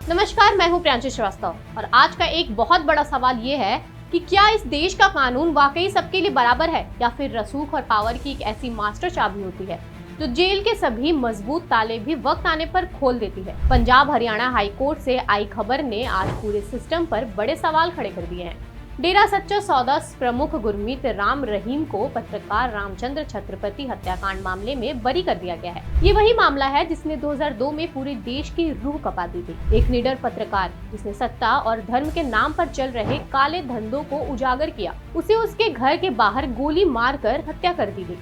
नमस्कार, मैं हूं प्रियांशु श्रीवास्तव और आज का एक बहुत बड़ा सवाल ये है कि क्या इस देश का कानून वाकई सबके लिए बराबर है या फिर रसूख और पावर की एक ऐसी मास्टर चाबी होती है जो जेल के सभी मजबूत ताले भी वक्त आने पर खोल देती है। पंजाब हरियाणा हाई कोर्ट से आई खबर ने आज पूरे सिस्टम पर बड़े सवाल खड़े कर दिए हैं। डेरा सच्चा सौदा प्रमुख गुरमीत राम रहीम को पत्रकार रामचंद्र छत्रपति हत्याकांड मामले में बरी कर दिया गया है। ये वही मामला है जिसने 2002 में पूरे देश की रूह कपा दी थी। एक निडर पत्रकार जिसने सत्ता और धर्म के नाम पर चल रहे काले धंधों को उजागर किया, उसे उसके घर के बाहर गोली मारकर हत्या कर दी गई।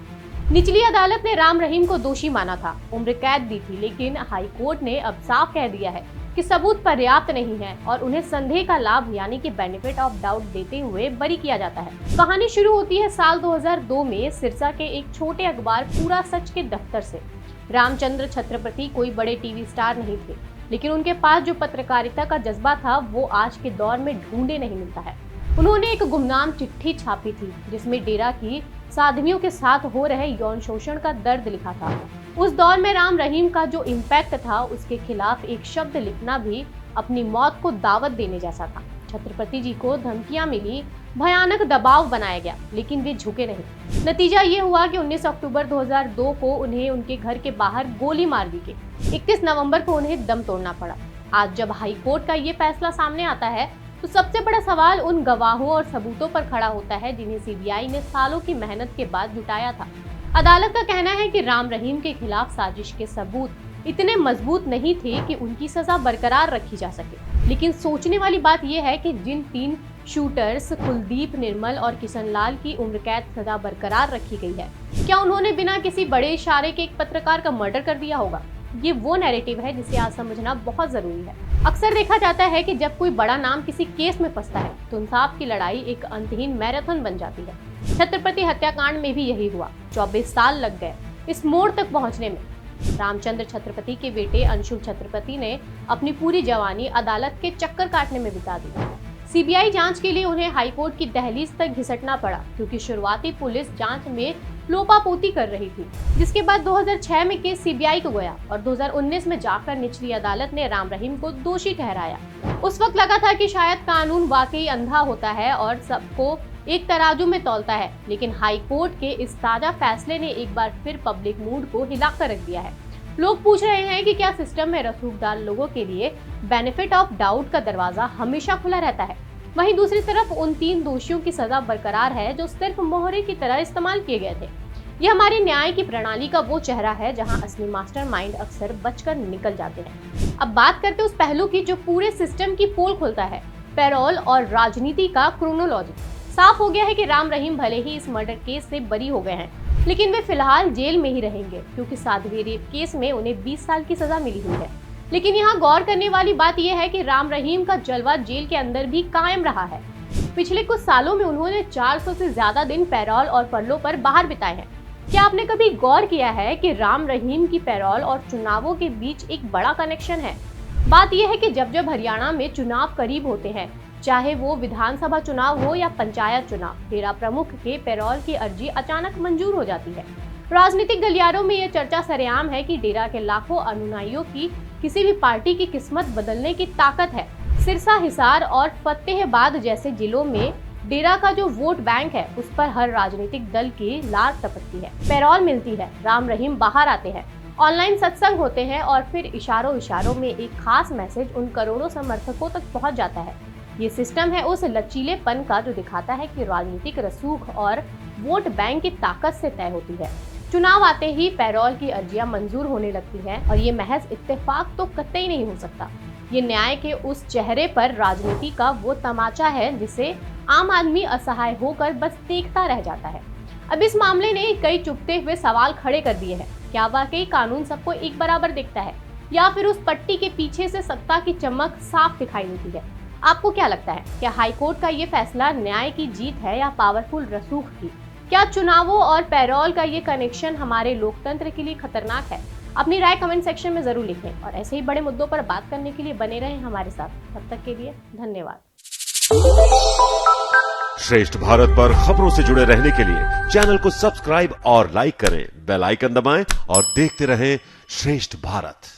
निचली अदालत ने राम रहीम को दोषी माना था, उम्र कैद दी थी, लेकिन हाई कोर्ट ने अब साफ कह दिया है कि सबूत पर्याप्त नहीं है और उन्हें संदेह का लाभ यानी कि बेनिफिट ऑफ डाउट देते हुए बरी किया जाता है। कहानी शुरू होती है साल 2002 में सिरसा के एक छोटे अखबार पूरा सच के दफ्तर से। रामचंद्र छत्रपति कोई बड़े टीवी स्टार नहीं थे, लेकिन उनके पास जो पत्रकारिता का जज्बा था वो आज के दौर में ढूंढे नहीं मिलता है। उन्होंने एक गुमनाम चिट्ठी छापी थी जिसमें डेरा की साधवियों के साथ हो रहे यौन शोषण का दर्द लिखा था। उस दौर में राम रहीम का जो इम्पैक्ट था उसके खिलाफ एक शब्द लिखना भी अपनी मौत को दावत देने जैसा था। छत्रपति जी को धमकियां मिली, भयानक दबाव बनाया गया, लेकिन वे झुके नहीं। नतीजा ये हुआ कि 19 अक्टूबर 2002 को उन्हें उनके घर के बाहर गोली मार दी गई। 31 नवंबर को उन्हें दम तोड़ना पड़ा। आज जब हाई कोर्ट का ये फैसला सामने आता है तो सबसे बड़ा सवाल उन गवाहों और सबूतों पर खड़ा होता है जिन्हें सीबीआई ने सालों की मेहनत के बाद जुटाया था। अदालत का कहना है कि राम रहीम के खिलाफ साजिश के सबूत इतने मजबूत नहीं थे कि उनकी सजा बरकरार रखी जा सके। लेकिन सोचने वाली बात यह है कि जिन 3 शूटर्स कुलदीप, निर्मल और किशनलाल की उम्र कैद सजा बरकरार रखी गई है, क्या उन्होंने बिना किसी बड़े इशारे के एक पत्रकार का मर्डर कर दिया होगा? ये वो नैरेटिव है जिसे आज समझना बहुत जरूरी है। अक्सर देखा जाता है कि जब कोई बड़ा नाम किसी केस में फंसता है तो इंसाफ की लड़ाई एक अंतहीन मैराथन बन जाती है। छत्रपति हत्याकांड में भी यही हुआ। 24 साल लग गए इस मोड़ तक पहुंचने में। रामचंद्र छत्रपति के बेटे अंशुल छत्रपति ने अपनी पूरी जवानी अदालत के चक्कर काटने में बिता दी। सीबीआई जांच के लिए उन्हें हाईकोर्ट की दहलीज तक घिसटना पड़ा क्योंकि शुरुआती पुलिस जांच में लोपापोती कर रही थी, जिसके बाद 2006 में केस सीबीआई को गया और 2019 में जाकर निचली अदालत ने राम रहीम को दोषी ठहराया। उस वक्त लगा था कि शायद कानून वाकई अंधा होता है और सबको एक तराजू में तौलता है, लेकिन हाई कोर्ट के इस ताजा फैसले ने एक बार फिर पब्लिक मूड को हिलाकर रख दिया है। लोग पूछ रहे हैं कि क्या सिस्टम में रसूखदार लोगों के लिए बेनिफिट ऑफ डाउट का दरवाजा हमेशा खुला रहता है। वहीं दूसरी तरफ उन 3 दोषियों की सजा बरकरार है जो सिर्फ मोहरे की तरह इस्तेमाल किए गए थे। यह हमारी न्याय की प्रणाली का वो चेहरा है जहां असली मास्टरमाइंड अक्सर बचकर निकल जाते हैं। अब बात करते उस पहलू की जो पूरे सिस्टम की पोल खोलता है, पैरोल और राजनीति का क्रोनोलॉजी। साफ हो गया है कि राम रहीम भले ही इस मर्डर केस से बरी हो गए हैं, लेकिन वे फिलहाल जेल में ही रहेंगे क्योंकि साध्वी रेप केस में उन्हें 20 साल की सजा मिली हुई है। लेकिन यहाँ गौर करने वाली बात यह है कि राम रहीम का जलवा जेल के अंदर भी कायम रहा है। पिछले कुछ सालों में उन्होंने 400 से ज्यादा दिन पैरोल और पल्लों पर बाहर बिताए हैं। क्या आपने कभी गौर किया है कि राम रहीम की पैरोल और चुनावों के बीच एक बड़ा कनेक्शन है? बात यह है कि जब जब हरियाणा में चुनाव करीब होते हैं, चाहे वो विधानसभा चुनाव हो या पंचायत चुनाव, डेरा प्रमुख के पैरोल की अर्जी अचानक मंजूर हो जाती है। राजनीतिक गलियारों में यह चर्चा सरेआम है कि डेरा के लाखों अनुयायियों की किसी भी पार्टी की किस्मत बदलने की ताकत है। सिरसा, हिसार और फतेहाबाद जैसे जिलों में डेरा का जो वोट बैंक है उस पर हर राजनीतिक दल की लार टपकती है। पैरोल मिलती है, राम रहीम बाहर आते हैं, ऑनलाइन सत्संग होते हैं और फिर इशारों इशारों में एक खास मैसेज उन करोड़ों समर्थकों तक पहुंच जाता है। ये सिस्टम है उस लचीलेपन का जो दिखाता है कि राजनीतिक रसूख और वोट बैंक की ताकत से तय होती है। चुनाव आते ही पैरोल की अर्जियां मंजूर होने लगती हैं और ये महज इत्तेफाक तो कतई नहीं हो सकता। ये न्याय के उस चेहरे पर राजनीति का वो तमाचा है जिसे आम आदमी असहाय होकर बस देखता रह जाता है। अब इस मामले ने कई चुभते हुए सवाल खड़े कर दिए हैं। क्या वाकई कानून सबको एक बराबर दिखता है या फिर उस पट्टी के पीछे से सत्ता की चमक साफ दिखाई देती है? आपको क्या लगता है, क्या हाईकोर्ट का ये फैसला न्याय की जीत है या पावरफुल रसूख की? क्या चुनावों और पैरोल का ये कनेक्शन हमारे लोकतंत्र के लिए खतरनाक है? अपनी राय कमेंट सेक्शन में जरूर लिखें और ऐसे ही बड़े मुद्दों पर बात करने के लिए बने रहें हमारे साथ। तब तक के लिए धन्यवाद। श्रेष्ठ भारत पर खबरों से जुड़े रहने के लिए चैनल को सब्सक्राइब और लाइक करें, बेल आइकन दबाएं और देखते रहें श्रेष्ठ भारत।